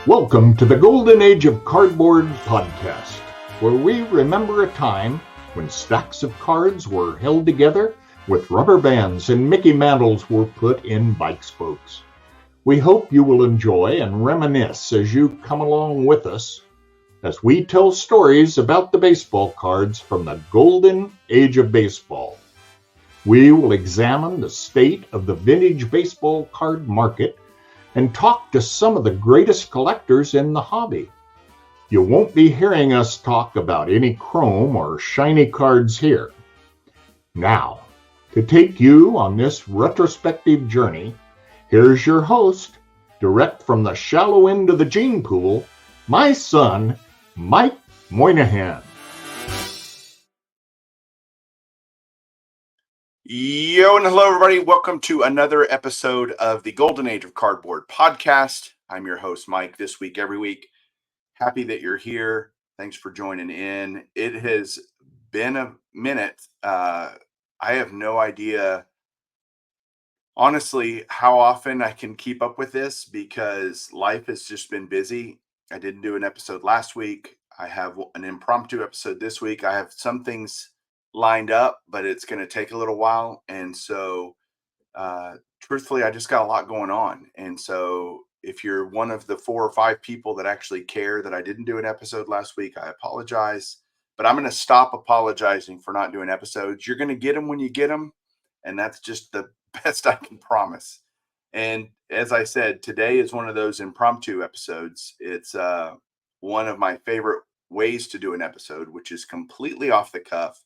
Welcome to the Golden Age of Cardboard podcast, where we remember a time when stacks of cards were held together with rubber bands and Mickey mantles were put in bike spokes. We hope you will enjoy and reminisce as you come along with us as we tell stories about the baseball cards from the Golden Age of Baseball. We will examine the state of the vintage baseball card market and talk to some of the greatest collectors in the hobby. You won't be hearing us talk about any chrome or shiny cards here. Now, to take you on this retrospective journey, here's your host, direct from the shallow end of the gene pool, my son, Mike Moynihan. Yo, and hello, everybody. Welcome to another episode of the Golden Age of Cardboard podcast. I'm your host, Mike, this week, every week. Happy that you're here. Thanks for joining in. It has been a minute. I have no idea, honestly, how often I can keep up with this because life has just been busy. I didn't do an episode last week. I have an impromptu episode this week. I have some things lined up, but it's going to take a little while. And so, truthfully, I just got a lot going on. And so if you're one of the 4 or 5 people that actually care that I didn't do an episode last week, I apologize, but I'm going to stop apologizing for not doing episodes. You're going to get them when you get them. And that's just the best I can promise. And as I said, today is one of those impromptu episodes. It's one of my favorite ways to do an episode, which is completely off the cuff,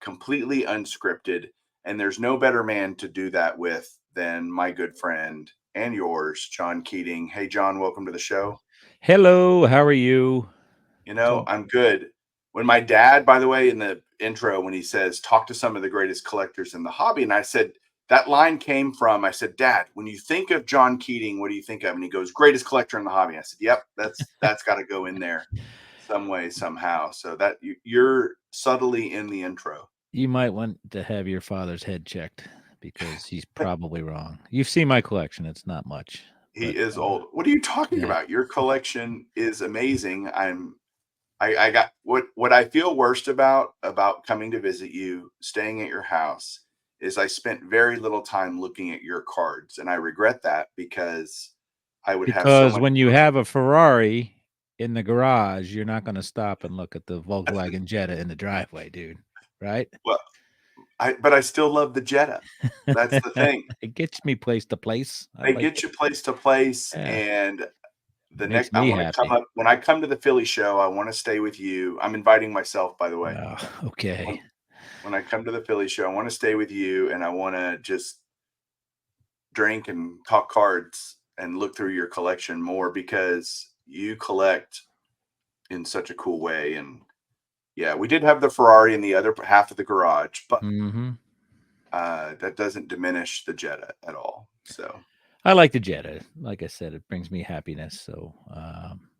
completely unscripted, and there's no better man to do that with than my good friend and yours, John Keating. Hey, John, welcome to the show. Hello, how are you? I'm good. When my dad, by the way, in the intro, when he says, talk to some of the greatest collectors in the hobby, and I said, that line came from, I said, Dad, when you think of John Keating, what do you think of? And he goes, greatest collector in the hobby. I said, yep, that's got to go in there some way, somehow. So that you're subtly in the intro. You might want to have your father's head checked because he's probably wrong. You've seen my collection; it's not much. He is old. What are you talking about? Your collection is amazing. I got what I feel worst about coming to visit you, staying at your house, is I spent very little time looking at your cards, and I regret that because I would have so Because much. when you have a Ferrari in the garage, you're not going to stop and look at the Volkswagen Jetta in the driveway, dude. Right? Well, but I still love the Jetta. That's the thing. It gets me place to place. They get you place to place, Yeah. and the Makes next I me want to happy. come up when I come to the Philly show. I want to stay with you. I'm inviting myself, by the way. Okay. When I come to the Philly show, I want to stay with you, and I want to just drink and talk cards and look through your collection more because you collect in such a cool way. And yeah, we did have the Ferrari in the other half of the garage, but that doesn't diminish the Jetta at all. So I like the Jetta. Like I said, it brings me happiness. So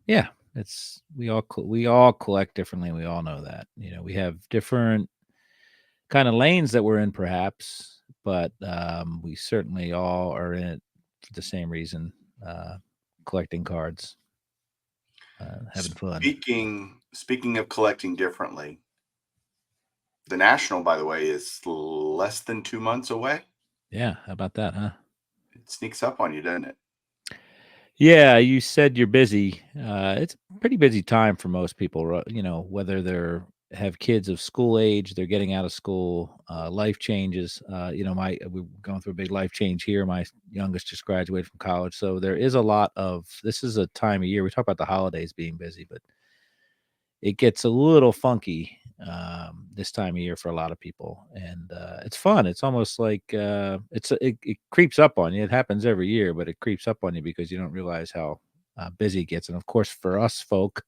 yeah, it's we all collect differently. We all know that. We have different kind of lanes that we're in, perhaps, but we certainly all are in it for the same reason: collecting cards, having fun. Speaking of collecting differently, the National, by the way, is less than 2 months away. Yeah, how about that, huh? It sneaks up on you, doesn't it? Yeah, you said you're busy. It's a pretty busy time for most people, whether they're have kids of school age, they're getting out of school, life changes. We're going through a big life change here. My youngest just graduated from college. So there is a lot of, this is a time of year. We talk about the holidays being busy, but it gets a little funky this time of year for a lot of people, and it's fun. It's almost like it creeps up on you. It happens every year, but it creeps up on you because you don't realize how busy it gets. And of course, for us folk,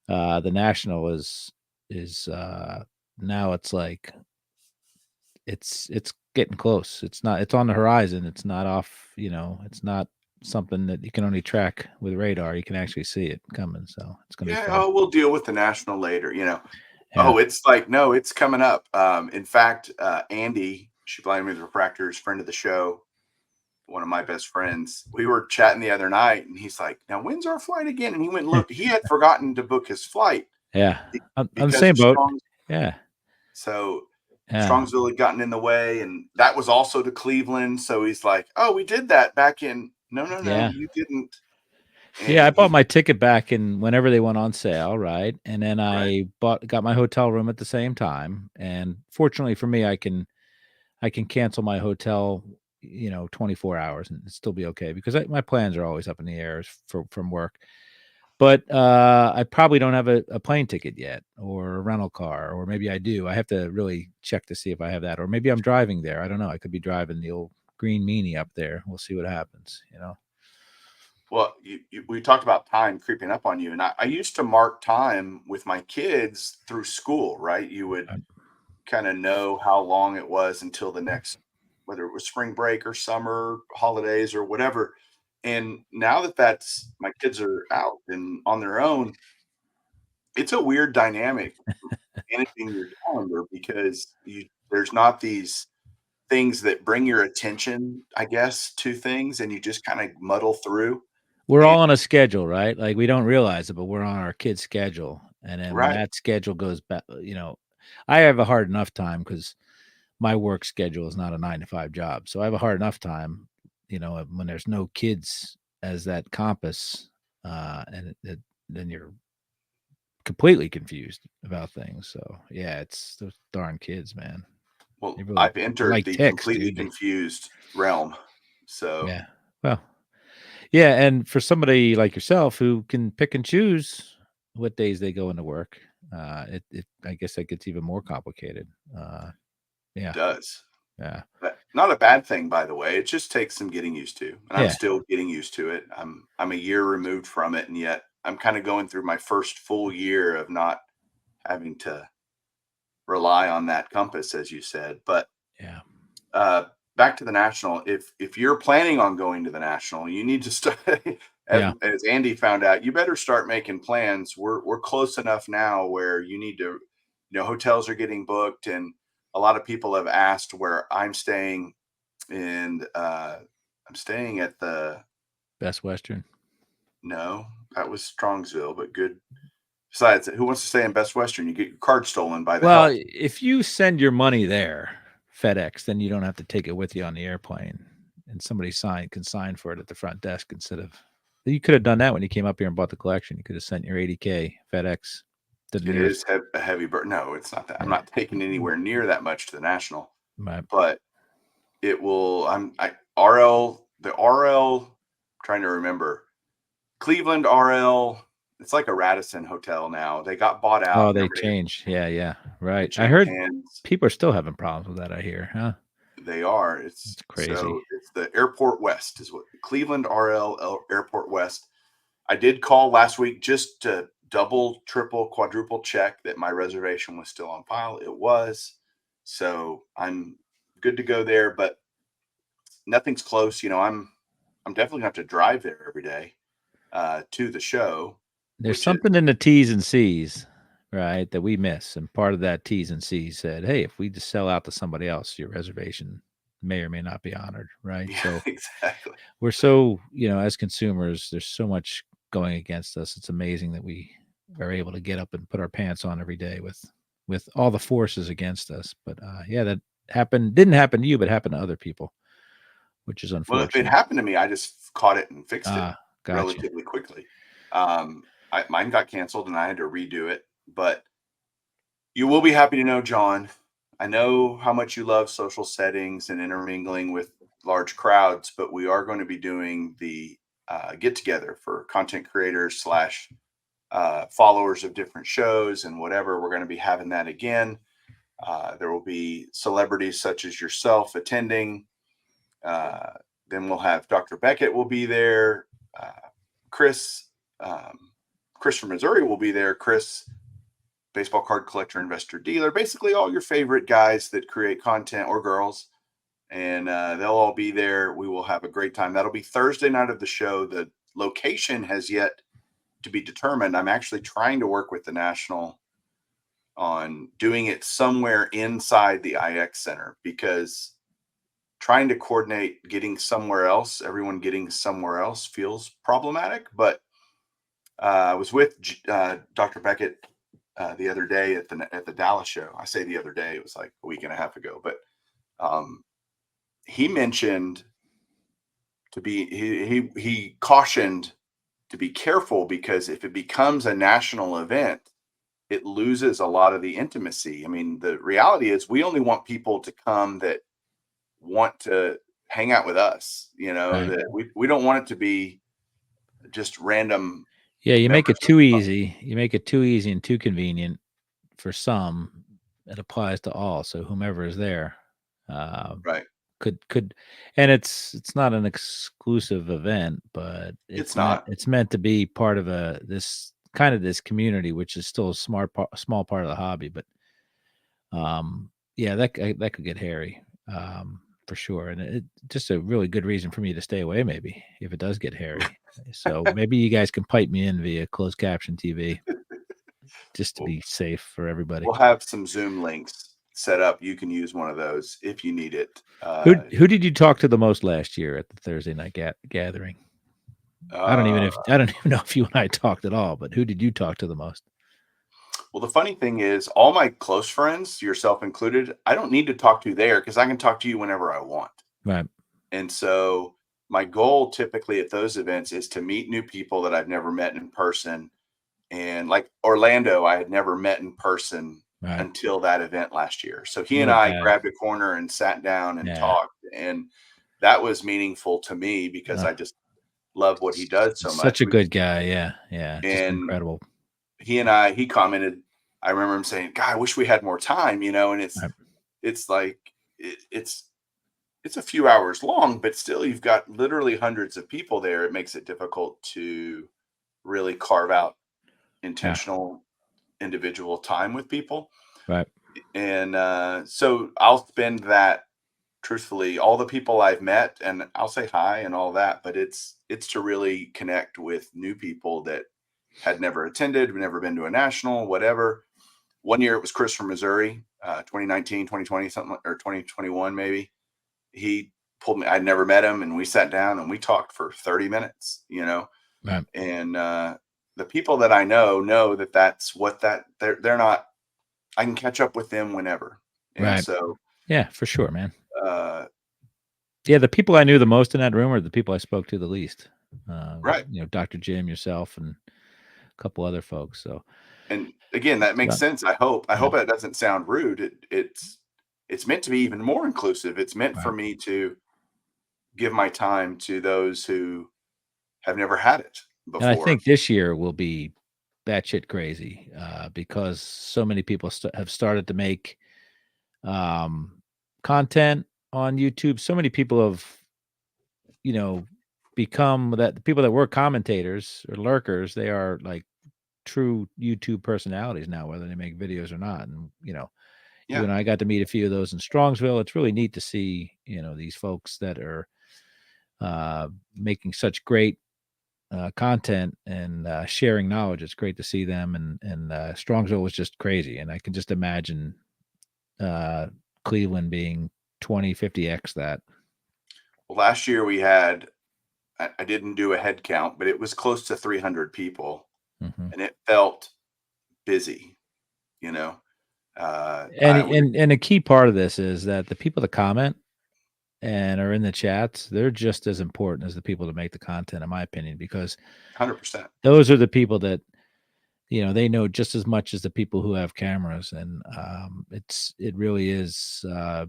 the National is now it's like it's getting close. It's on the horizon. It's not off. It's not something that you can only track with radar. You can actually see it coming. So it's going to be fun. We'll deal with the National later. Yeah. It's like, no, it's coming up. In fact, Andy, Sublime Refractors, friend of the show, one of my best friends. We were chatting the other night, and he's like, "Now, when's our flight again?" And he went and looked. He had forgotten to book his flight Yeah. I'm the because same of boat. Strong's. Yeah. So Yeah. Strongsville had gotten in the way, and that was also to Cleveland. So he's like, "Oh, we did that back in." No, no, no, Yeah. you didn't. Yeah, I And bought he, my ticket back in whenever they went on sale, right? And then right, I got my hotel room at the same time, and fortunately for me, I can cancel my hotel, 24 hours and still be okay because my plans are always up in the air from work. But I probably don't have a plane ticket yet or a rental car, or maybe I do. I have to really check to see if I have that, or maybe I'm driving there. I don't know. I could be driving the old green meanie up there. We'll see what happens. well, we talked about time creeping up on you, and I used to mark time with my kids through school. Right, you would Um, kind of know how long it was until the next, whether it was spring break or summer holidays or whatever. And now that my kids are out and on their own, it's a weird dynamic managing your calendar because there's not these things that bring your attention, I guess, to things, and you just kind of muddle through. We're And all on a schedule, right? Like, we don't realize it, but we're on our kid's schedule, and then when right, that schedule goes back, I have a hard enough time because my work schedule is not a 9 to 5 job, so I have a hard enough time, when there's no kids as that compass, and then you're completely confused about things. So, yeah, it's those darn kids, man. well, They really I've they're entered like the ticks, completely dude. confused realm. So Yeah. Well, yeah, and for somebody like yourself who can pick and choose what days they go into work, it I guess that gets even more complicated. it Yeah, does. yeah, But not a bad thing, by the way. It just takes some getting used to, and I'm yeah, still getting used to it. I'm a year removed from it, and yet I'm kind of going through my first full year of not having to rely on that compass, as you said. But yeah, uh, back to the national. If you're planning on going to the national, you need to start. yeah. As Andy found out, you better start making plans. We're close enough now where you need to, hotels are getting booked, and a lot of people have asked where I'm staying, and I'm staying at the Best Western. no, that was Strongsville, but good. Besides, who wants to stay in Best Western? You get your card stolen by the Well, help. if you send your money there, FedEx, then you don't have to take it with you on the airplane, and somebody can sign for it at the front desk instead of. You could have done that when you came up here and bought the collection. You could have sent your 80K FedEx to the It is nearest. a heavy burden. No, it's not that. I'm Yeah. not taking anywhere near that much to the national, Right. but it will. RL, the RL. Trying to remember Cleveland RL. It's like a Radisson hotel now. They got bought out Oh, and they everybody changed. Yeah, yeah, right. it I changed heard hands. people are still having problems with that, I hear, huh? They are. It's It's crazy. so it's the Airport West is what Cleveland Airport West. I did call last week just to double, triple, quadruple check that my reservation was still on file. It was. So I'm good to go there, but nothing's close. I'm definitely gonna have to drive there every day to the show, There's which is something in the T's and C's, right, that we miss, and part of that T's and C's said, "Hey, if we just sell out to somebody else, your reservation may or may not be honored," right? yeah, So, exactly. we're so as consumers, there's so much going against us. It's amazing that we are able to get up and put our pants on every day with all the forces against us. But, yeah, that didn't happen to you, but happened to other people, which is Well, if it unfortunate. happened to me, I just caught it and fixed it Ah, gotcha. relatively quickly. Mine got canceled and I had to redo it, but you will be happy to know, John. I know how much you love social settings and intermingling with large crowds, but we are going to be doing the get together for content creators slash followers of different shows and whatever. We're going to be having that again. There will be celebrities such as yourself attending. Uh, then we'll have Dr. Beckett will be there. Uh, Chris, um, Chris from Missouri will be there. Chris, baseball card collector, investor, dealer, basically all your favorite guys that create content or girls. And they'll all be there. We will have a great time. That'll be Thursday night of the show. The location has yet to be determined. I'm actually trying to work with the National on doing it somewhere inside the IX Center because trying to coordinate getting somewhere else, everyone getting somewhere else feels problematic. But I was with Dr. Beckett the other day at the Dallas show. I say the other day, it was like a week and a half ago, but um, he mentioned he cautioned to be careful, because if it becomes a national event, it loses a lot of the intimacy. I mean, the reality is we only want people to come that want to hang out with us, Right. that we don't want it to be just random Yeah, you make members it of too the public. easy. You make it too easy and too convenient for some. It applies to all. So whomever is there, um, Right. could, and it's not an exclusive event, but It's not. it's meant to be part of this community, which is still a small part of the hobby. But yeah, that could get hairy, for sure, and it just a really good reason for me to stay away, maybe if it does get hairy. So maybe you guys can pipe me in via closed caption TV just to We'll, be safe for everybody. we'll have some Zoom links set up. You can use one of those if you need it. Who did you talk to the most last year at the Thursday night gathering? Uh, I don't even know if you and I talked at all, but who did you talk to the most? well, the funny thing is, all my close friends, yourself included, I don't need to talk to there, because I can talk to you whenever I want. Right. And so my goal typically at those events is to meet new people that I've never met in person. And like Orlando, I had never met in person Right. until that event last year. So he What and a I guy. grabbed a corner and sat down and Yeah. talked. And that was meaningful to me, because I just love what he does so Such much. a good guy. Yeah. Yeah. Just And incredible. he commented, I remember him saying, God, I wish we had more time, and Right. it's like, it's a few hours long, but still you've got literally hundreds of people there. It makes it difficult to really carve out Yeah. intentional individual time with people. Right. And so I'll spend that, truthfully, all the people I've met, and I'll say hi and all that, but it's to really connect with new people that had never attended, never been to a national, whatever. One year it was Chris from Missouri, 2019, 2020, something or 2021 maybe. He pulled me. I'd never met him, and we sat down and we talked for 30 minutes. Right. And the people that I know that that's what that they're not. I can catch up with them whenever, and Right. so Yeah, for sure, man. uh, Yeah, the people I knew the most in that room are the people I spoke to the least. right. Dr. Jim, yourself, and a couple other folks. So And again, that makes uh, sense. I yeah, hope that doesn't sound rude. It's meant to be even more inclusive. It's meant for right. me to give my time to those who have never had it And I before. think this year will be batshit crazy, because so many people have started to make um, content on YouTube. So many people have, you know, become that the people that were commentators or lurkers. They are like true YouTube personalities now, whether they make videos or not. And you Yeah. and I got to meet a few of those in Strongsville. It's really neat to see, these folks that are making such great content and sharing knowledge. It's great to see them. And Strongsville was just crazy. And I can just imagine uh, Cleveland being 20, 50x that. Well, last year we had, I didn't do a head count, but it was close to 300 people, Hmm. and it felt busy. You know, uh, And, I we and and a key part of this is that the people that comment and are in the chats, they're just as important as the people that make the content, in my opinion, because 100%. those are the people that they know just as much as the people who have cameras. And it really is,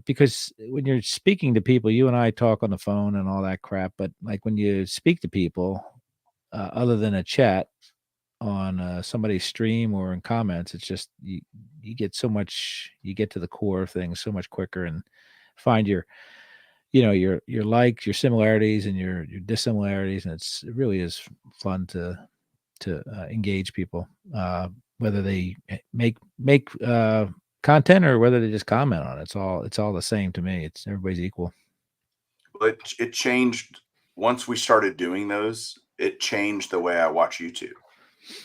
because when you're speaking to people, you and I talk on the phone and all that crap, but like when you speak to people, other than a chat on somebody's stream or in comments, it's just you get so much, you get to the core of things so much quicker and find your likes, your similarities, and your dissimilarities, and it really is fun to engage people, whether they make content or whether they just comment on it. It's all the same to me. It's everybody's equal. But it changed once we started doing those. It changed the way I watch YouTube.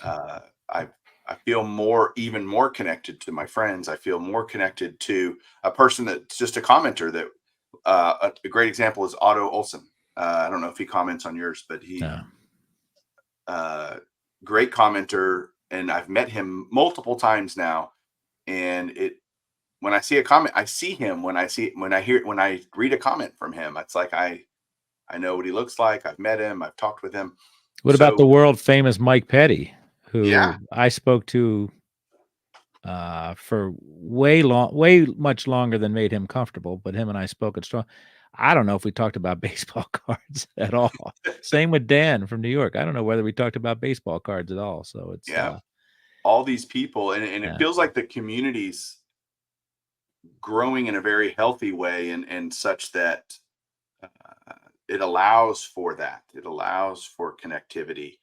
Uh, I I feel even more connected to my friends. I feel more connected to a person that's just a commenter that a great example is Otto Olson. I don't know if he comments on yours, but he No. great commenter, and I've met him multiple times now. And when I see a comment, I see him. When I read a comment from him, it's like I know what he looks like. I've met him. I've talked with him. What about the world famous Mike Petty, Yeah. who I spoke to for way much longer than made him comfortable, but him and I spoke at strong. I don't know if we talked about baseball cards at all. Same with Dan from New York. I don't know whether we talked about baseball cards at all. So it's Yeah. All these people, and Yeah. it feels like the community's growing in a very healthy way, and such that it allows for that. It allows for connectivity,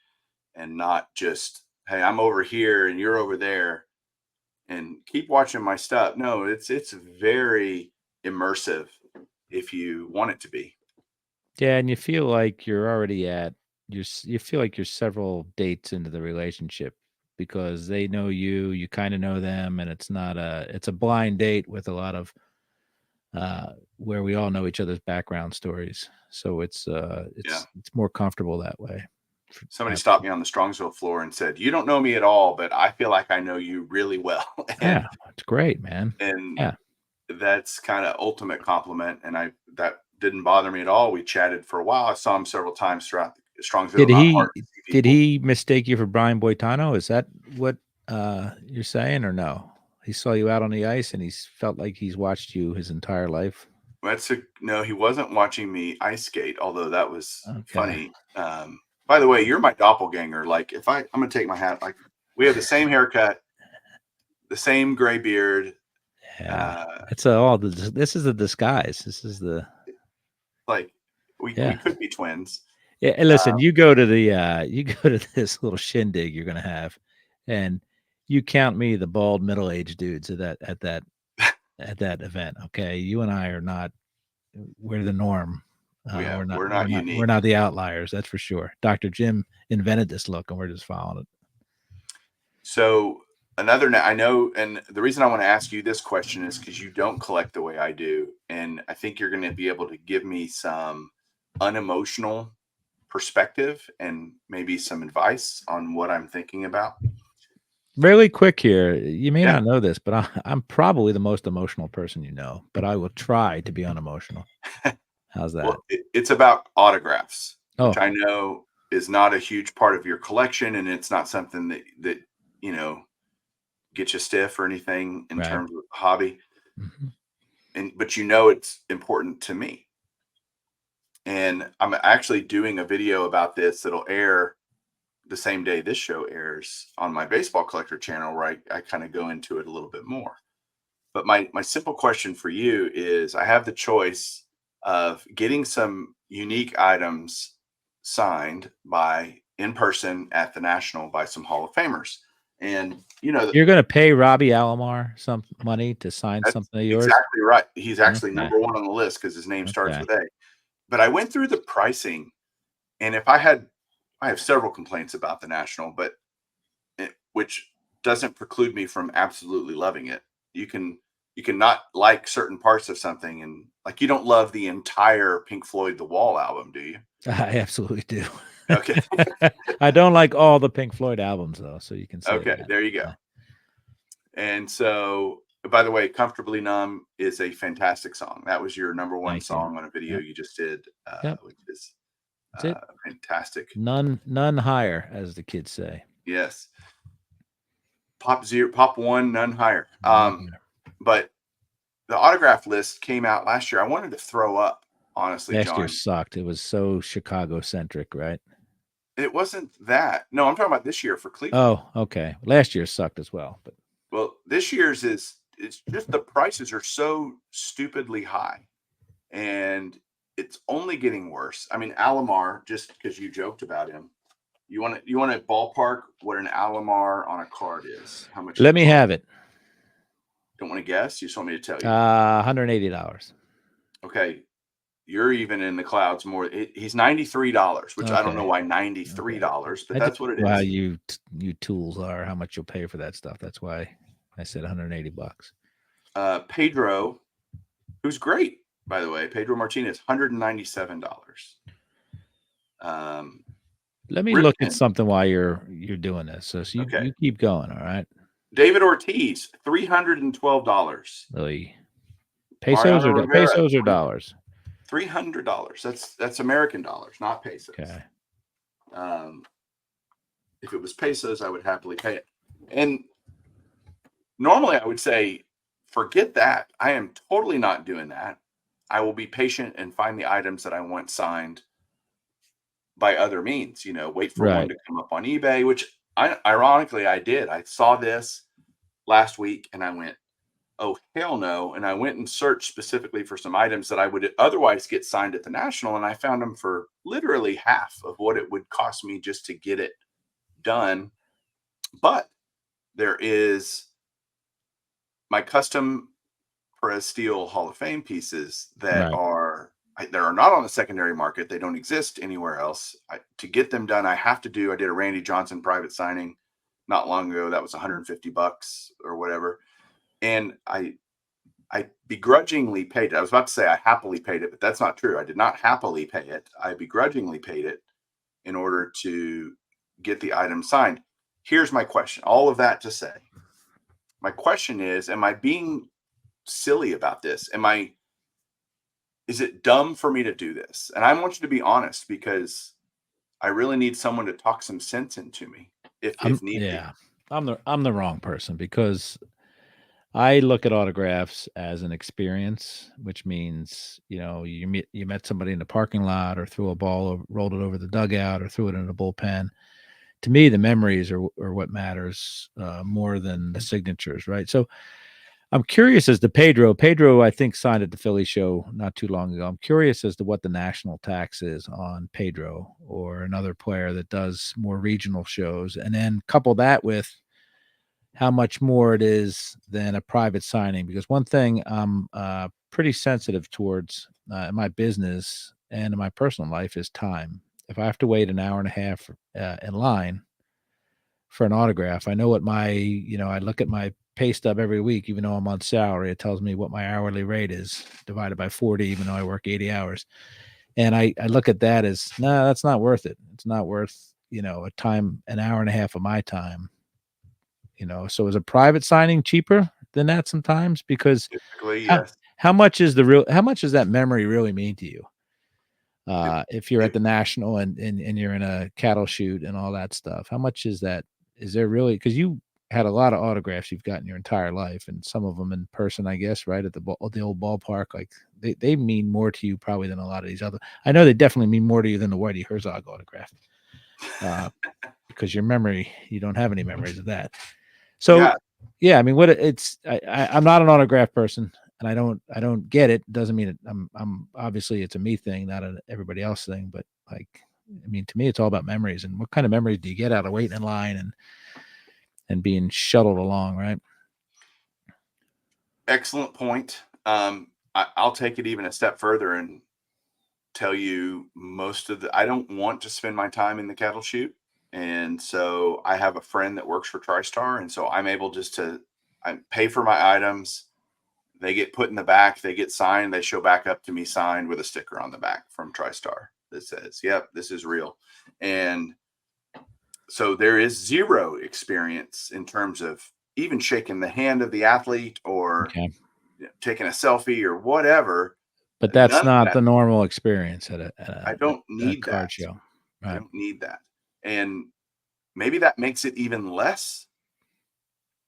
and not just, hey, I'm over here and you're over there, and keep watching my stuff. No, it's very immersive if you want it to be. Yeah, and you feel like you're already you feel like you're several dates into the relationship because they know you, you kind of know them, and it's a blind date with a lot of where we all know each other's background stories. So Yeah. it's more comfortable that way. Somebody stopped me on the Strongsville floor and said, "You don't know me at all, but I feel like I know you really well." Yeah, it's great, man. and Yeah. that's kind of ultimate compliment. And that didn't bother me at all. We chatted for a while. I saw him several times throughout Strongsville. Did Not hard he to see did people. he mistake you for Brian Boitano? Is that what you're saying, or no? He saw you out on the ice and he's felt like he's watched you his entire life. No, he wasn't watching me ice skate, although that was Okay. funny. By the way, you're my doppelganger. Like, I'm gonna take my hat. Like, we have the same haircut, the same gray beard. Yeah. Uh, It's this is a disguise. This is the like, we Yeah. could be twins. Yeah, and listen, you go to you go to this little shindig you're gonna have, and you count me the bald middle-aged dudes at that event, okay? You and I are not we're the norm. Yeah, we're not We're unique. not the outliers, that's for sure. Dr. Jim invented this look, and we're just following it. So I know, and the reason I want to ask you this question is because you don't collect the way I do, and I think you're going to be able to give me some unemotional perspective and maybe some advice on what I'm thinking about. Really quick here, you may Yeah. not know this, but I'm probably the most emotional person you know, but I will try to be unemotional. How's that? Well, it's about autographs, which Oh, I know is not a huge part of your collection, and it's not something that you know gets you stiff or anything in right. terms of hobby. Mhm. But it's important to me. And I'm actually doing a video about this that'll air the same day this show airs on my baseball collector channel, where I kind of go into it a little bit more. But my simple question for you is, I have the choice of getting some unique items signed by in person at the National by some Hall of Famers. And You're gonna pay Robbie Alomar some money to sign that's something of yours? exactly right. He's actually Okay, number one on the list because his name starts okay. with A. But I went through the pricing, and I have several complaints about the National, but which doesn't preclude me from absolutely loving it. You can not like certain parts of something, and like, you don't love the entire Pink Floyd The Wall album, do you? I absolutely do. Okay. I don't like all the Pink Floyd albums, though, so you can say Okay, that. there you go. Yeah, And so, by the way, Comfortably Numb is a fantastic song. That was your number one thank you. song on a video Yep, you just did, yep, which is that's it. fantastic. None higher, as the kids say. Yes. Pop zero, pop one, none higher. None higher. But the autograph list came out last year. I wanted to throw up, honestly, Last year John. sucked. It was so Chicago-centric, right? It wasn't that. No, I'm talking about this year for Cleveland. Oh, okay. Last year sucked as well, but Well, this year's it's just the prices are so stupidly high, and it's only getting worse. I mean, Alomar, just because you joked about him, you want to ballpark what an Alomar on a card is? How much? let me have it. Don't want to guess. You just want me to tell you? $180. Okay, you're even in the clouds more. He's $93, which I don't know Okay. why $93, but I just that's what it know how is. you tools are, how much you'll pay for that stuff. That's why I said $180. Pedro, who's great. by the way. Pedro Martinez, $197. Let me look at Ripken, something while you're doing this. So you okay. keep going, all right? David Ortiz, $312. Really. Mariano Rivera, Pesos or dollars? $300. That's American dollars, not pesos. Okay. If it was pesos, I would happily pay it. And normally I would say, forget that. I am totally not doing that. I will be patient and find the items that I want signed by other means, wait for one Right. to come up on eBay, which ironically I did. I saw this last week and I went, oh, hell no. And I went and searched specifically for some items that I would otherwise get signed at the National. And I found them for literally half of what it would cost me just to get it done. But there is my custom Perez Steel Hall of Fame pieces that Right. are not on the secondary market. They don't exist anywhere else. To get them done, I did a Randy Johnson private signing not long ago. That was $150 or whatever. And I begrudgingly paid it. I was about to say I happily paid it, but that's not true. I did not happily pay it. I begrudgingly paid it in order to get the item signed. Here's my question. All of that to say, my question is, am I being silly about this? Is it dumb for me to do this? And I want you to be honest, because I really need someone to talk some sense into me if need be. I'm the wrong person, because I look at autographs as an experience, which means, you met somebody in the parking lot, or threw a ball, or rolled it over the dugout, or threw it in a bullpen. To me, the memories are what matters more than the signatures, right? So I'm curious as to Pedro. Pedro, I think, signed at the Philly show not too long ago. I'm curious as to what the national tax is on Pedro or another player that does more regional shows, and then couple that with how much more it is than a private signing. Because one thing I'm pretty sensitive towards in my business and in my personal life is time. If I have to wait an hour and a half in line for an autograph, I know what I look at my pay stub every week. Even though I'm on salary, it tells me what my hourly rate is divided by 40, even though I work 80 hours. And I look at that as, no, that's not worth it. It's not worth, an hour and a half of my time. So is a private signing cheaper than that sometimes? Because Typically, how yes. how much does that memory really mean to you? If you're at the National and you're in a cattle shoot and all that stuff, how much is that? Is there really, because you had a lot of autographs you've gotten your entire life, and some of them in person, I guess, right at the old ballpark, like they mean more to you probably than a lot of these other. I know they definitely mean more to you than the Whitey Herzog autograph, because your memory, you don't have any memories of that. So, Yeah. yeah, I mean, I'm not an autograph person, and I don't get it. Doesn't mean I'm obviously it's a me thing, not an everybody else thing. But like, I mean, to me, it's all about memories, and what kind of memories do you get out of waiting in line and being shuttled along, right? Excellent point. I'll take it even a step further and tell you I don't want to spend my time in the cattle chute. And so I have a friend that works for TriStar. And so I'm able I pay for my items. They get put in the back, they get signed, they show back up to me signed with a sticker on the back from TriStar that says, yep, this is real. And so there is zero experience in terms of even shaking the hand of the athlete or Okay, taking a selfie or whatever. but None that's of not that. the normal experience at I don't a need that. card show, I right? don't need that. And maybe that makes it even less.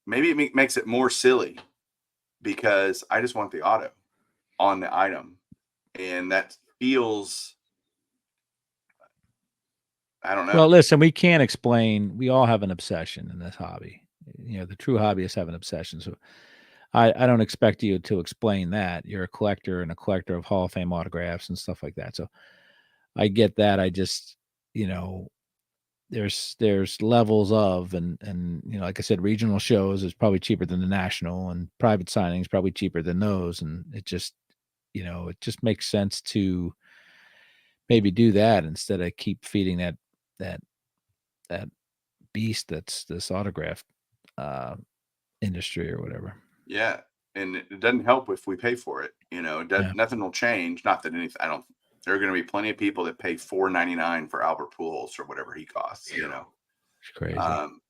Maybe it makes it more silly because I just want the auto on the item. And that feels, I don't Well, know. listen, we can't explain. We all have an obsession in this hobby. The true hobbyists have an obsession. So I don't expect you to explain that. You're a collector and a collector of Hall of Fame autographs and stuff like that. So I get that. I just, you know, there's levels of, and like I said, regional shows is probably cheaper than the national, and private signings probably cheaper than those. And it just makes sense to maybe do that instead of keep feeding that that beast that's this autograph uh industry or whatever. Yeah. and it doesn't help if we pay for it. Yeah. Nothing will change. Not that anything. I don't. There are going to be plenty of people that pay $4.99 for Albert Pujols or whatever he costs. It's crazy. Um,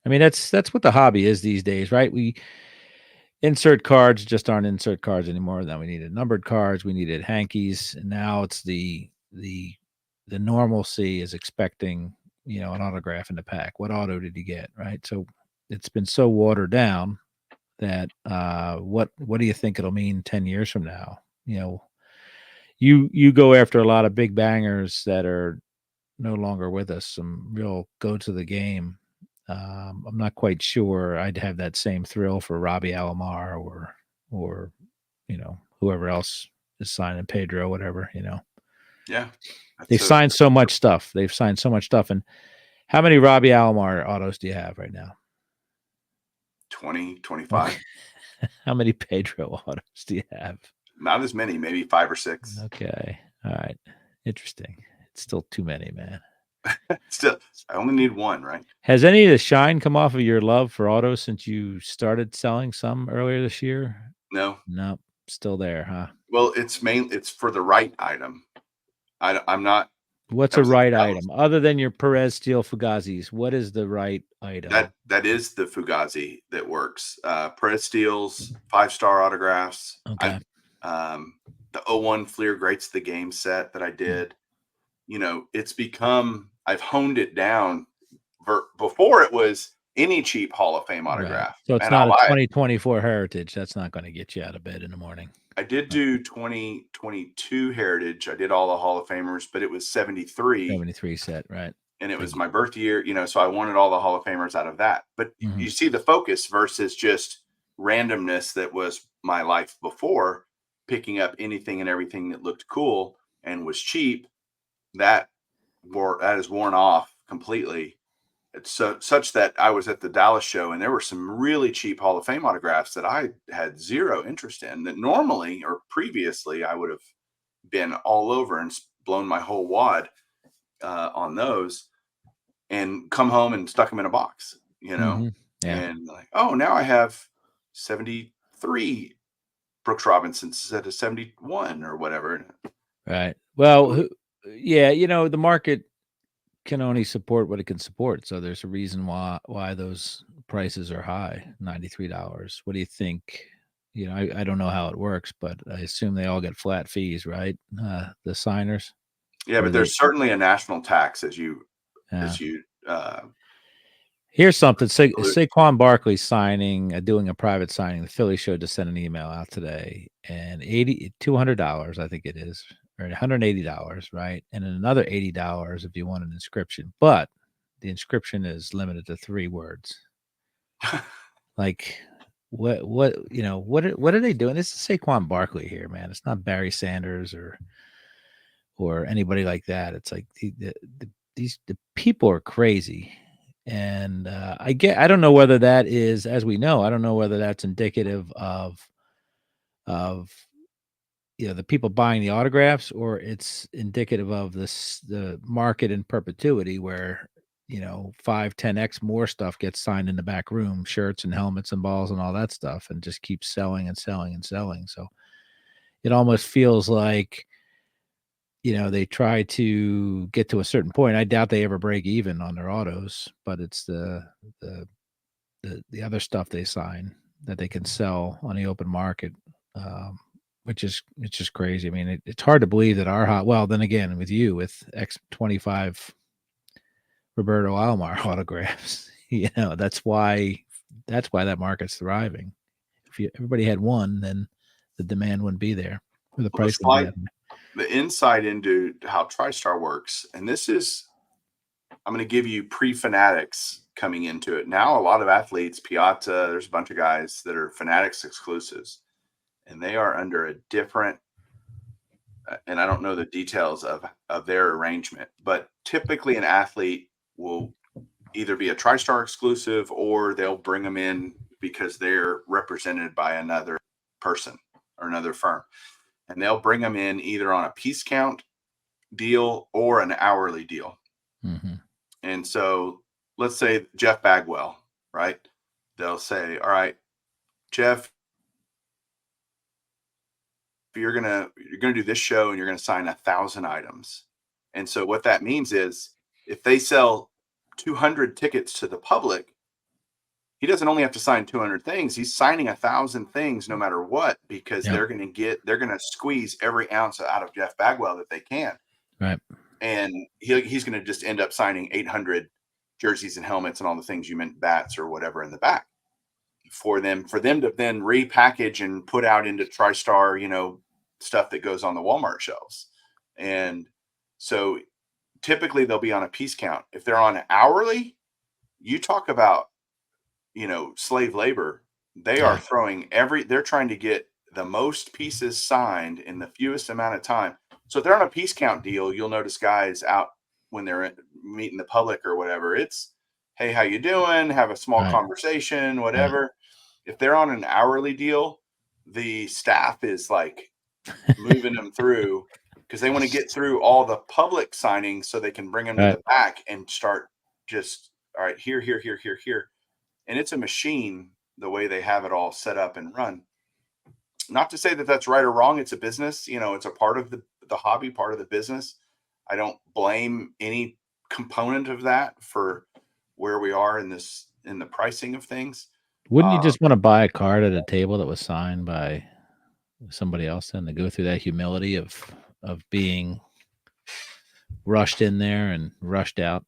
I mean, that's what the hobby is these days, right? We insert cards just aren't insert cards anymore. Then we needed numbered cards, we needed hankies, and now it's the normalcy is expecting, an autograph in the pack. What auto did you get, right? So it's been so watered down that what do you think it'll mean 10 years from now? You go after a lot of big bangers that are no longer with us, some real go to the game. I'm not quite sure I'd have that same thrill for Robbie Alomar or whoever else is signing Pedro, whatever. yeah, They've that's a signed so much stuff. They've signed so much stuff. And how many Robbie Alomar autos do you have right now? 20, 25. Okay. How many Pedro autos do you have? Not as many, maybe 5 or 6. Okay. All right. Interesting. It's still too many, man. Still, I only need one, right? Has any of the shine come off of your love for autos since you started selling some earlier this year? No. Nope. Still there, huh? Well, it's for the right item. I'm not. What's I a was at the right Dallas. item other than your Perez Steel Fugazis? What is the right item? That is the Fugazi that works. Perez Steels, 5-star autographs. Okay. The '01 Fleer Greats the Game set that I did. It's become. I've honed it down. Before it was any cheap Hall of Fame Right. autograph, So it's and I'll not a buy it. 2024 Heritage. That's not going to get you out of bed in the morning. I did do 2022 Heritage. I did all the Hall of Famers, but it was 73. 73 set, right? And it was my birth year, so I wanted all the Hall of Famers out of that. But Mhm. you see the focus versus just randomness that was my life before, picking up anything and everything that looked cool and was cheap. That is worn off completely. It's such that I was at the Dallas show and there were some really cheap Hall of Fame autographs that I had zero interest in, that normally or previously I would have been all over and blown my whole wad on those, and come home and stuck them in a box, Mhm. Yeah. and like, oh, now I have 73 Brooks Robinsons instead of 71 or whatever. Right. Well, yeah, the market can only support what it can support. So there's a reason why those prices are high, $93. What do you think? I don't know how it works, but I assume they all get flat fees, right? The signers. Yeah, Or but do they? there's certainly a national tax as you Yeah. as you Here's something. allude- Saquon Barkley signing, doing a private signing. The Philly show just sent an email out today, and $200, I think it is, or $180, right? And then another $80 if you want an inscription. But the inscription is limited to 3 words. Like, what are they doing? This is Saquon Barkley here, man. It's not Barry Sanders or anybody like that. It's like the people are crazy. And I don't know whether that is, as we know, I don't know whether that's indicative of the people buying the autographs, or it's indicative of the market in perpetuity where 5-10x more stuff gets signed in the back room, shirts and helmets and balls and all that stuff, and just keeps selling and selling and selling. So it almost feels like they try to get to a certain point. I doubt they ever break even on their autos, but it's the the other stuff they sign that they can sell on the open market, which is it's just crazy. I mean, it's hard to believe that well, then again, with you with X25 Roberto Alomar autographs, that's why that market's thriving. If everybody had one, then the demand wouldn't be there, or the well, price wouldn't be that high. the insight into how TriStar works, and this is, I'm going to give you pre-Fanatics coming into it. Now, a lot of athletes, Piazza, there's a bunch of guys that are Fanatics exclusives, and they are under a different, and I don't know the details of their arrangement, but typically an athlete will either be a TriStar exclusive or they'll bring them in because they're represented by another person or another firm. And they'll bring them in either on a piece count deal or an hourly deal. Mm-hmm. And so let's say Jeff Bagwell, right? They'll say, all right, Jeff, you're gonna do this show and you're gonna sign 1,000 items. And so what that means is if they sell 200 tickets to the public, he doesn't only have to sign 200 things, he's signing 1,000 things no matter what, because Yep. they're gonna squeeze every ounce out of Jeff Bagwell that they can. Right. And he's gonna just end up signing 800 jerseys and helmets and all the things you meant, bats or whatever in the back, for them to then repackage and put out into TriStar, stuff that goes on the Walmart shelves. And so typically they'll be on a piece count. If they're on hourly, you talk about, slave labor. They are Yeah. throwing they're trying to get the most pieces signed in the fewest amount of time. So if they're on a piece count deal, you'll notice guys out when they're meeting the public or whatever. It's, hey, how you doing? Have a small Right. conversation, Right. whatever. If they're on an hourly deal, the staff is like moving them through because they want to get through all the public signings so they can bring them to Right. the back and start just, all right, here, here, here, here, here. And it's a machine the way they have it all set up and run. Not to say that that's right or wrong. It's a business, it's a part of the hobby, part of the business. I don't blame any component of that for where we are in the pricing of things. Wouldn't you Uh, just want to buy a card at a table that was signed by somebody else and to go through that humility of being rushed in there and rushed out?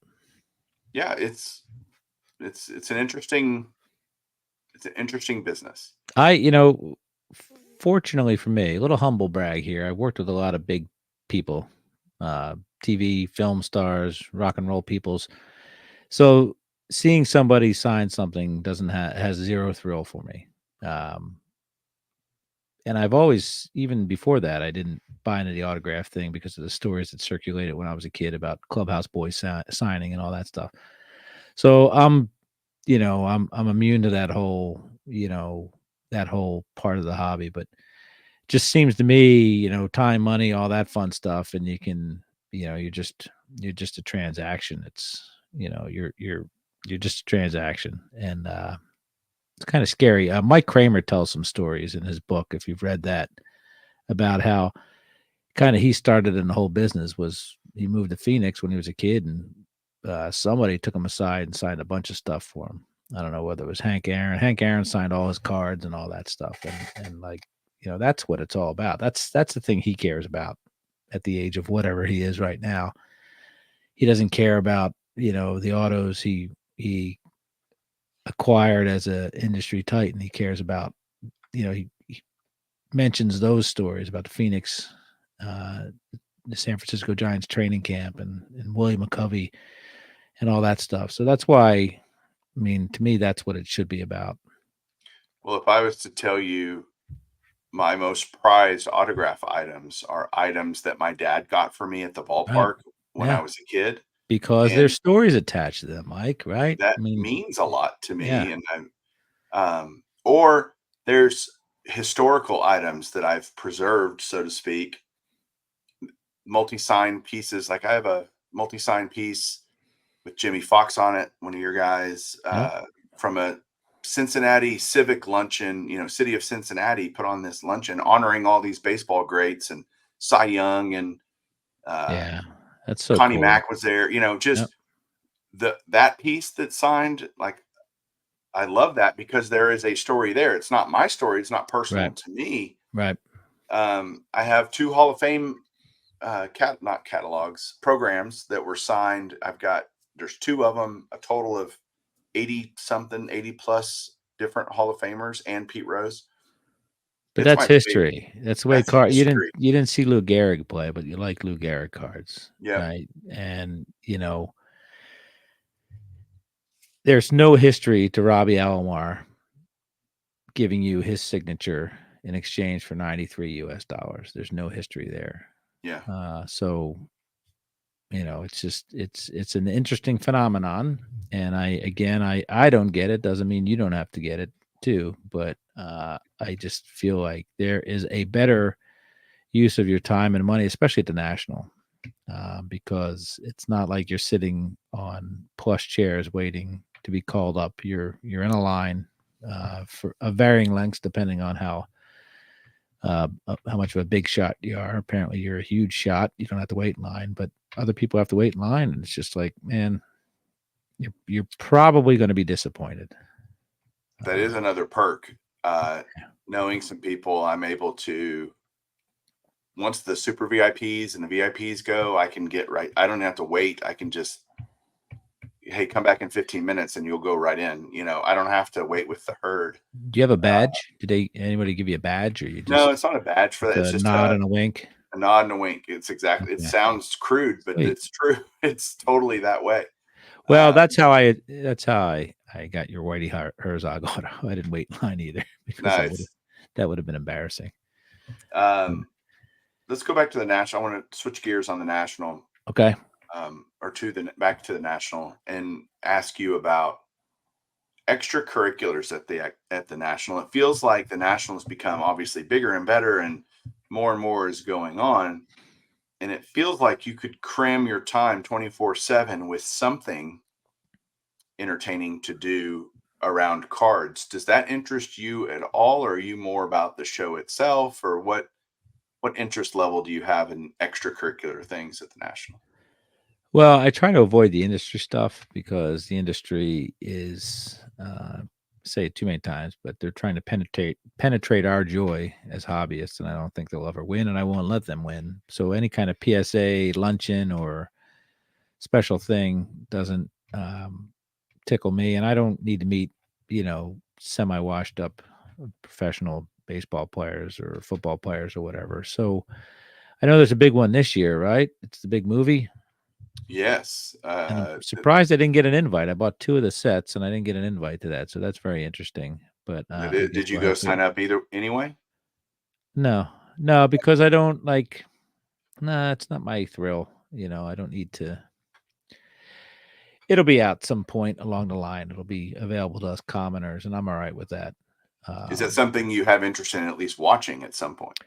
yeah, it's an interesting business. Fortunately for me, a little humble brag here. I worked with a lot of big people, uh, TV, film stars, rock and roll peoples. So seeing somebody sign something doesn't has zero thrill for me. Um, and I've always, even before that, I didn't buy into the autograph thing because of the stories that circulated when I was a kid about Clubhouse Boys signing and all that stuff. So I'm immune to that whole part of the hobby. But just seems to me, time, money, all that fun stuff, and you're just a transaction. It's you're just a transaction, and it's kind of scary. Mike Kramer tells some stories in his book, if you've read that, about how kind of he started in the whole business. Was he moved to Phoenix when he was a kid, and somebody took him aside and signed a bunch of stuff for him. I don't know whether it was Hank Aaron. Hank Aaron signed all his cards and all that stuff, and like, that's what it's all about. That's the thing he cares about at the age of whatever he is right now. He doesn't care about the autos he acquired as a industry titan. He cares about, he mentions those stories about the Phoenix, the San Francisco Giants training camp, and William McCovey and all that stuff. So that's why, to me, that's what it should be about. Well, if I was to tell you my most prized autograph items are items that my dad got for me at the Right. ballpark when I Yeah. was a kid, Because there's and stories attached to them, Mike, right? that means a lot to Yeah. me. And or there's historical items that I've preserved, so to speak, multi-sign pieces. Like I have a multi-sign piece with Jimmy Fox on it, one of your guys, Yep. from a Cincinnati Civic luncheon. City of Cincinnati put on this luncheon honoring all these baseball greats, and Cy Young and Yeah. That's so Connie cool. Mack was there. Yep. Just that piece that signed. Like, I love that because there is a story there. It's not my story. It's not personal Right. to me. Right. I have 2 Hall of Fame not catalogs, programs that were signed. There's 2 of them, a total of 80 plus different Hall of Famers and Pete Rose. But It's that's my favorite. history. That's the way That's card history. you didn't see Lou Gehrig play, but you like Lou Gehrig cards, Yeah. right? And there's no history to Robbie Alomar giving you his signature in exchange for $93. There's no history there. Yeah. So it's an interesting phenomenon, and I don't get it. Doesn't mean you don't have to get it too, but I just feel like there is a better use of your time and money, especially at the National, because it's not like you're sitting on plush chairs waiting to be called up. You're in a line for varying lengths depending on how how much of a big shot you are. Apparently, you're a huge shot. You don't have to wait in line, but other people have to wait in line, and it's just like, man, you're probably going to be disappointed. That is another perk. Knowing some people, I'm able to, once the super VIPs and the VIPs go, I can get right. I don't have to wait. I can just, hey, come back in 15 minutes and you'll go right in. I don't have to wait with the herd. Do you have a badge? Did anybody give you a badge, or you No, just it's not a badge for that. It's a just nod and a wink? a nod and a wink. It's exactly, it Yeah. sounds crude, but Sweet. it's true. It's totally that way. Well, that's how I got your Whitey Herzog auto. I didn't wait in line either, because Nice. that would have been embarrassing. Let's go back to the national. I want to switch gears on the national. Okay. Or back to the national, and ask you about extracurriculars at the national. It feels like the national has become obviously bigger and better, and more is going on. And it feels like you could cram your time 24/7 with something entertaining to do around cards. Does that interest you at all, or are you more about the show itself, or what interest level do you have in extracurricular things at the national? Well, I try to avoid the industry stuff, because the industry is, say it too many times, but they're trying to penetrate our joy as hobbyists, and I don't think they'll ever win, and I won't let them win. So any kind of PSA luncheon or special thing doesn't tickle me, and I don't need to meet, semi washed up professional baseball players or football players or whatever. So I know there's a big one this year, right? It's the big movie. Yes. And I'm surprised I didn't get an invite. I bought 2 of the sets, and I didn't get an invite to that, so that's very interesting. But, I guess Did you we'll go have to. sign up either anyway? No. No, because I don't like. Nah, it's not my thrill, I don't need to. It'll be out some point along the line. It'll be available to us commoners, and I'm alright with that. Is that Um, something you have interest in at least watching at some point?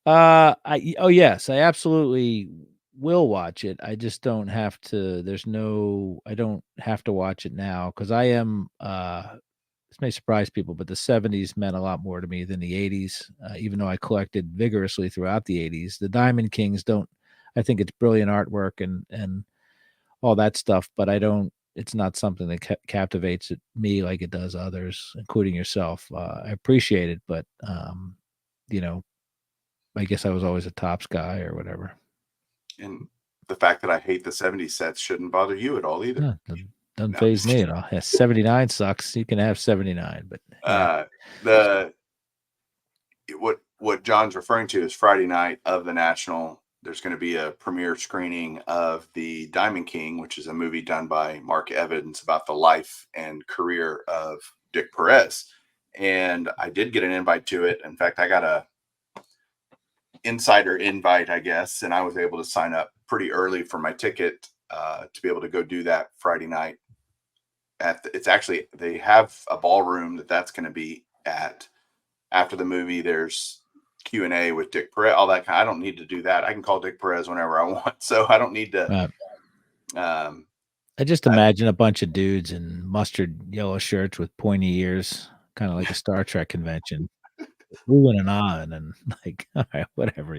oh, yes, I absolutely will watch it. I just don't have to. I don't have to watch it now, because I am, this may surprise people, but the '70s meant a lot more to me than the '80s, even though I collected vigorously throughout the '80s. The Diamond Kings don't. I think it's brilliant artwork and all that stuff, but I don't. It's not something that captivates me like it does others, including yourself. I appreciate it, but you know, I guess I was always a tops guy or whatever. And the fact that I hate the '70s sets shouldn't bother you at all either. Yeah, doesn't No, I'm phase just me kidding. at all. Yeah, 79 sucks. You can have 79, but yeah. The what John's referring to is Friday night of the National. There's going to be a premiere screening of the Diamond King, which is a movie done by Mark Evans about the life and career of Dick Perez. And I did get an invite to it. In fact, I got a insider invite, I guess, and I was able to sign up pretty early for my ticket to be able to go do that Friday night. It's actually, they have a ballroom that's going to be at. After the movie, there's Q&A with Dick Perez, all that I don't need to do that. I can call Dick Perez whenever I want, so I don't need to. Um, I just imagine a bunch of dudes in mustard yellow shirts with pointy ears, kind of like a Star Trek convention, oohing and ahhing, and like, all right, whatever.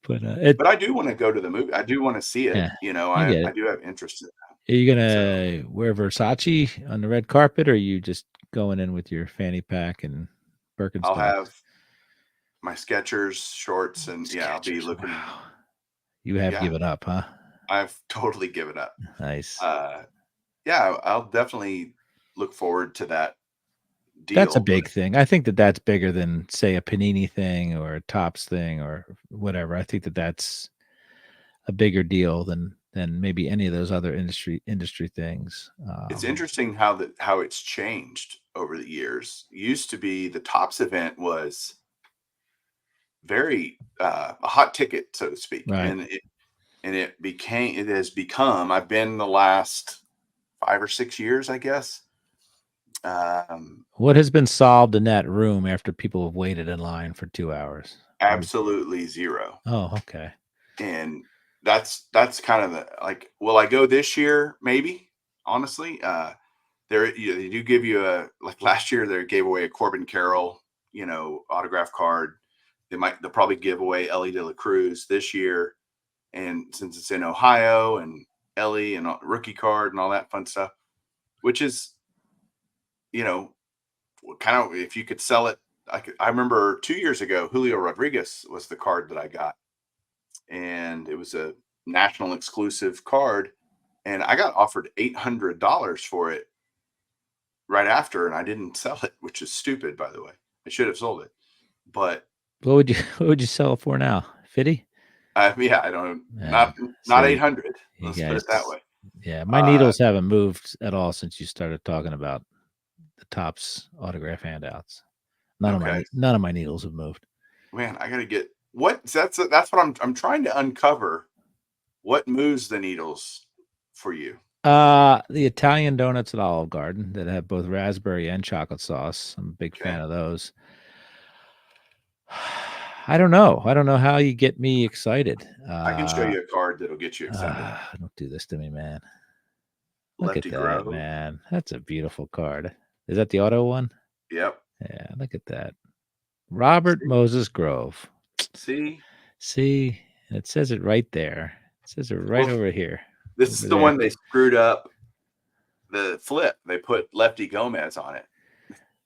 But but I do want to go to the movie. I do want to see it. yeah, I get I it. do have interest in Are you that. So gonna wear Versace on the red carpet, or are you just going in with your fanny pack and I'll Birkenstocks? have my Skechers shorts, and yeah, I'll be Skechers, looking. wow. You have Yeah, given up, huh? I've totally given up. Nice. Yeah, I'll definitely look forward to that That's a deal. But big thing. I think that that's bigger than, say, a Panini thing or a Topps thing or whatever. I think that that's a bigger deal than maybe any of those other industry things. it's interesting how it's changed over the years. It used to be the Tops event was very a hot ticket, so to speak, Right. and it has become. I've been the last 5 or 6 years, I guess. What has been solved in that room after people have waited in line for 2 hours? Absolutely zero, Oh, okay. and that's kind of the like. Will I go this year? Maybe. Honestly, they do give you a, like last year they gave away a Corbin Carroll autograph card. They'll probably give away Ellie De La Cruz this year, and since it's in Ohio, and Ellie and rookie card and all that fun stuff, which is, kind of, if you could sell it. I remember 2 years ago, Julio Rodriguez was the card that I got, and it was a national exclusive card, and I got offered $800 for it right after, and I didn't sell it, which is stupid, by the way. I should have sold it, but What would you sell it for now? 50? yeah, I don't, Yeah. not See, 800. you Let's put it that guys. way. Yeah, my needles haven't moved at all since you started talking about the Topps autograph handouts. None of Okay, my needles have moved. man, I gotta get that's what I'm trying to uncover. What moves the needles for you? The Italian donuts at Olive Garden that have both raspberry and chocolate sauce. I'm a big fan Okay, of those. I don't know. I don't know how you get me excited. I can show you a card that'll get you excited. Don't do this to me, man. Look at Lefty that, Grove. man. That's a beautiful card. Is that the auto one? Yep. Yeah, look at that. Robert See? Moses Grove. See? See, it says it right there. It says it right Well, over here. this Over is the there. one they screwed up. The flip. They put Lefty Gomez on it.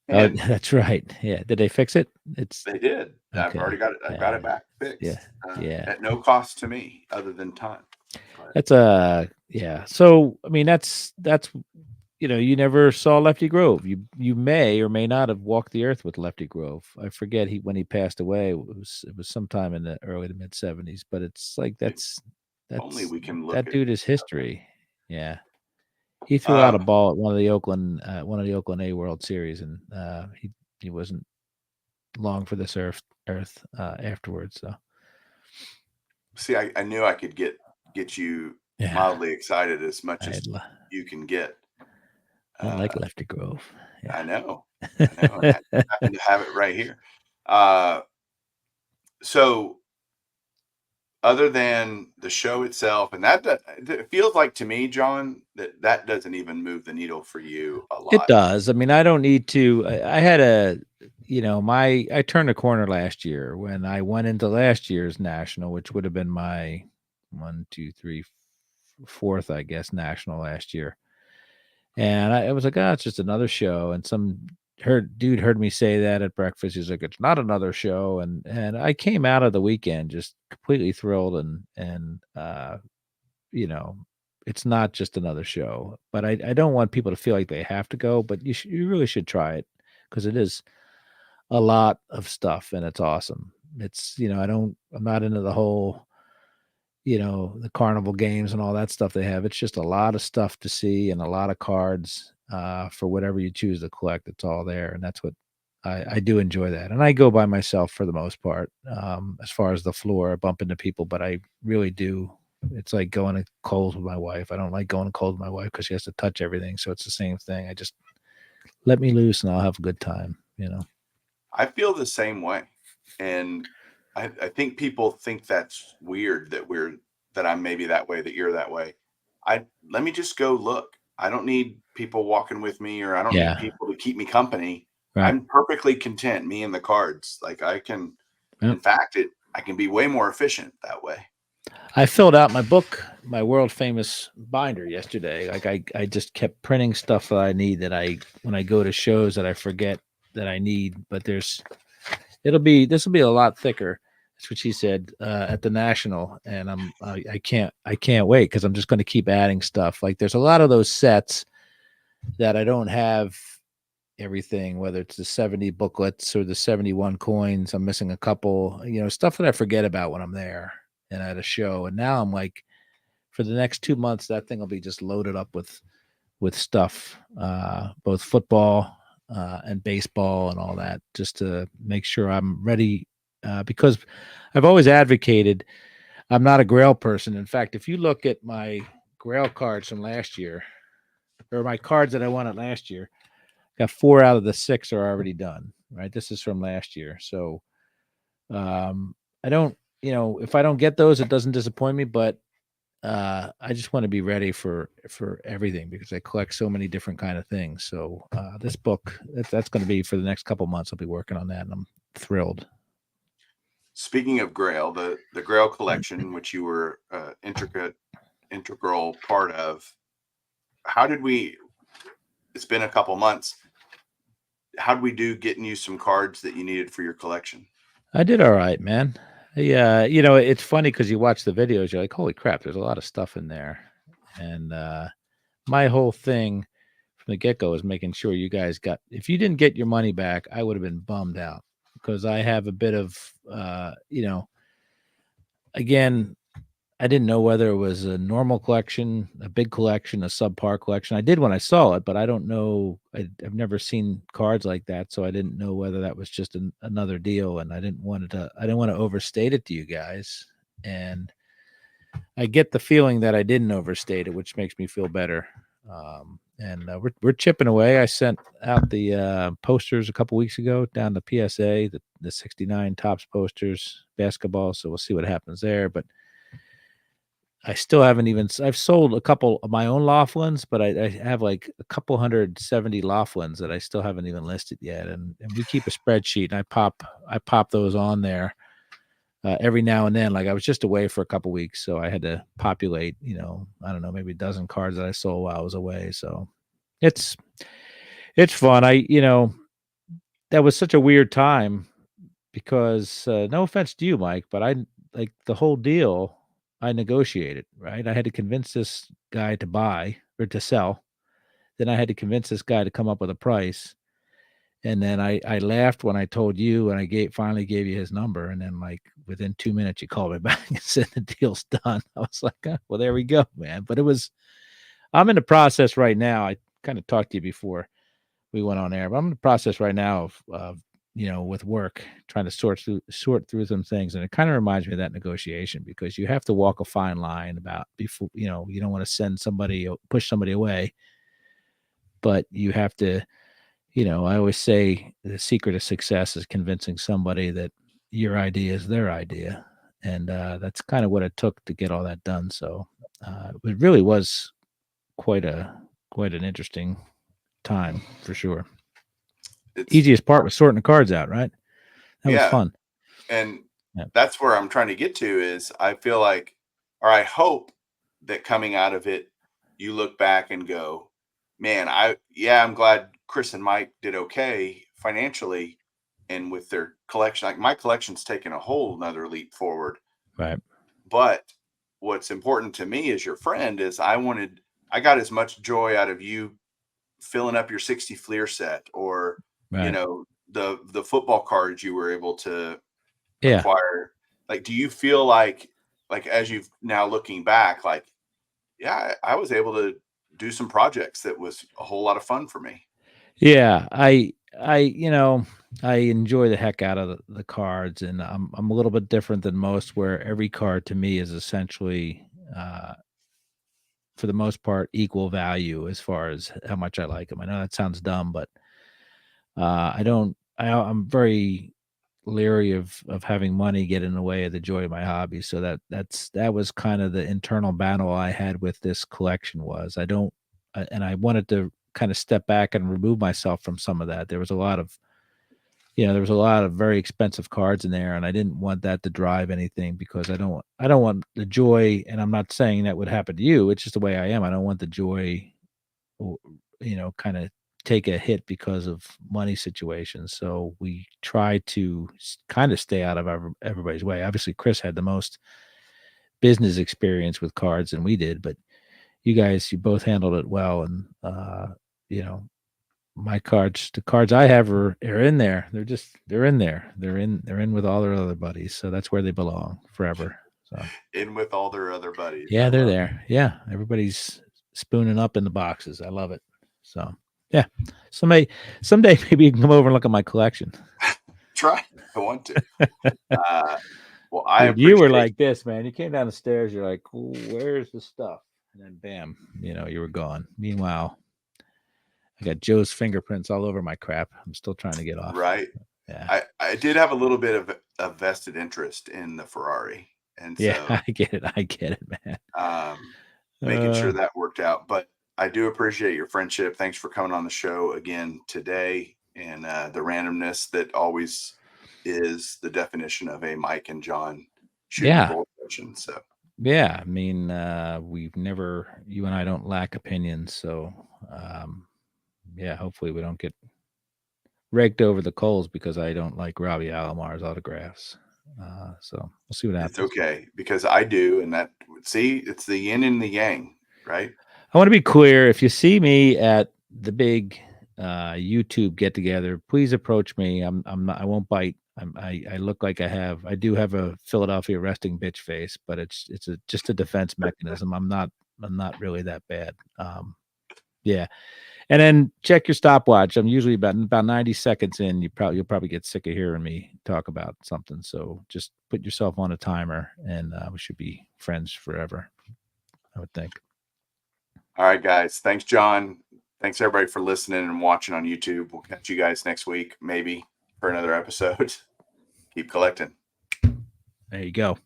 Oh, And that's right. Yeah. Did they fix it? It's they did. I've okay. already got it. I've got it back fixed. Yeah. Yeah. At no cost to me other than time. But That's yeah. So I mean that's you never saw Lefty Grove. You may or may not have walked the earth with Lefty Grove. I forget when he passed away. It was sometime in the early to mid 70s. But it's like only we can look that at dude is history. Yeah. He threw out a ball at one of the Oakland A World Series, and he wasn't long for this earth afterwards. So see, I knew I could get you yeah, mildly excited as much as I you can get. like Lefty Grove. Yeah. I know. I happen to have it right here. So other than the show itself, and it feels like to me, John, that doesn't even move the needle for you a It lot. does. I mean, I don't need to. I had I turned a corner last year when I went into last year's national, which would have been my one, two, three, fourth, I guess, national last year. And I was like, oh, it's just another show. And some dude heard me say that at breakfast. He's like, it's not another show. And I came out of the weekend just completely thrilled and it's not just another show. But I don't want people to feel like they have to go, but you really should try it because it is a lot of stuff and it's awesome. It's I'm not into the whole the carnival games and all that stuff they have. It's just a lot of stuff to see and a lot of cards for whatever you choose to collect. It's all there. And that's what I do enjoy that. And I go by myself for the most part. As far as the floor, I bump into people, but I really do. It's like going to Kohl's with my wife. I don't like going to Kohl's with my wife because she has to touch everything. So it's the same thing. I just let me loose and I'll have a good time. I feel the same way. And I think people think that's weird that I'm maybe that way, that you're that way. Let me just go look. I don't need people walking with me, or I don't need Yeah. people to keep me company. Right. I'm perfectly content, me and the cards. Like I can, Yep. in fact, I can be way more efficient that way. I filled out my book, my world famous binder yesterday. Like I just kept printing stuff that I need when I go to shows that I forget that I need, but this will be a lot thicker. That's what she said at the national. And I can't wait because I'm just going to keep adding stuff. Like there's a lot of those sets that I don't have everything, whether it's the 70 booklets or the 71 coins. I'm missing a couple, stuff that I forget about when I'm there and at a show. And now I'm like, for the next 2 months, that thing will be just loaded up with stuff, both football and baseball and all that, just to make sure I'm ready. Because I've always advocated, I'm not a Grail person. In fact, if you look at my Grail cards from last year, or my cards that I won at last year, got 4 out of the 6 are already done. Right, this is from last year, so I don't. If I don't get those, it doesn't disappoint me. But I just want to be ready for everything because I collect so many different kind of things. So this book, that's going to be for the next couple months. I'll be working on that, and I'm thrilled. Speaking of Grail, the Grail collection, which you were integral part of, how did we? It's been a couple months. How did we do getting you some cards that you needed for your collection? I did all right, man. Yeah, you know, it's funny because you watch the videos, you're like, holy crap, there's a lot of stuff in there. And my whole thing from the get go was making sure you guys got, if you didn't get your money back, I would have been bummed out because I have a bit of, again, I didn't know whether it was a normal collection, a big collection, a subpar collection. I did when I saw it, but I don't know. I've never seen cards like that, so I didn't know whether that was just another deal. And I didn't want to. I didn't want to overstate it to you guys. And I get the feeling that I didn't overstate it, which makes me feel better. And we're chipping away. I sent out the posters a couple weeks ago down to PSA, the 69 tops posters, basketball. So we'll see what happens there, but. I still haven't even. I've sold a couple of my own Laughlins, but I have like a couple 170 Laughlins that I still haven't even listed yet. And we keep a spreadsheet, and I pop those on there every now and then. Like I was just away for a couple weeks, so I had to populate. I don't know, maybe a dozen cards that I sold while I was away. So it's fun. That was such a weird time because no offense to you, Mike, but I like the whole deal. I negotiated, right? I had to convince this guy to buy or to sell. Then I had to convince this guy to come up with a price. And then I laughed when I told you and finally gave you his number. And then like within 2 minutes, you called me back and said the deal's done. I was like, well, there we go, man. But I'm in the process right now. I kind of talked to you before we went on air, but I'm in the process right now of with work, trying to sort through some things. And it kind of reminds me of that negotiation because you have to walk a fine line about before, you don't want to push somebody away, but you have to, I always say the secret of success is convincing somebody that your idea is their idea. And that's kind of what it took to get all that done. So it really was quite an interesting time for sure. It's Easiest part was sorting the cards out, right? That was yeah, fun. and Yeah. that's where I'm trying to get to is I feel like, or I hope that coming out of it, you look back and go, man, I'm glad Chris and Mike did okay financially and with their collection. Like my collection's taken a whole nother leap forward. Right. But what's important to me as your friend is I got as much joy out of you filling up your 60 Fleer set or, Right. the football cards you were able to Yeah. acquire. Like, do you feel like as you've now looking back, like, yeah, I was able to do some projects that was a whole lot of fun for me. Yeah. I enjoy the heck out of the cards, and I'm a little bit different than most, where every card to me is essentially, for the most part, equal value as far as how much I like them. I know that sounds dumb, but I don't. I'm very leery of having money get in the way of the joy of my hobby. So that was kind of the internal battle I had with this collection. Was I don't, and I wanted to kind of step back and remove myself from some of that. There was a lot of, there was a lot of very expensive cards in there, and I didn't want that to drive anything because I don't want the joy. And I'm not saying that would happen to you. It's just the way I am. I don't want the joy, or, kind of take a hit because of money situations. So we try to kind of stay out of everybody's way. Obviously, Chris had the most business experience with cards than we did, but you both handled it well. And, you know, my cards, the cards I have are in there. They're in there. They're in with all their other buddies. So that's where they belong forever. So In with all their other buddies. I yeah, they're love there. Yeah. Everybody's spooning up in the boxes. I love it. So yeah. Someday maybe you can come over and look at my collection. try. I want to. Uh, well, I Dude, you were appreciate like this, man. You came down the stairs, you're like, "Ooh, where's the stuff?" And then bam, you were gone. Meanwhile, I got Joe's fingerprints all over my crap. I'm still trying to get off. right. Yeah. I did have a little bit of a vested interest in the Ferrari. And Yeah, so I get it, man. making sure Uh, that worked out. But I do appreciate your friendship. Thanks for coming on the show again today, and the randomness that always is the definition of a Mike and John shooting the yeah, bull session. So yeah. I mean, you and I don't lack opinions, so yeah. Hopefully, we don't get raked over the coals because I don't like Robbie Alamar's autographs. So we'll see what it's happens. okay because I do, and that see, it's the yin and the yang, right? I want to be clear. If you see me at the big YouTube get together, please approach me. I'm not. I won't bite. I look like I do have a Philadelphia resting bitch face, but it's just a defense mechanism. I'm not really that bad. Yeah. And then check your stopwatch. I'm usually about 90 seconds in. You'll probably get sick of hearing me talk about something. So just put yourself on a timer, and we should be friends forever, I would think. All right, guys. Thanks, John. Thanks everybody for listening and watching on YouTube. We'll catch you guys next week, maybe for another episode. Keep collecting. There you go.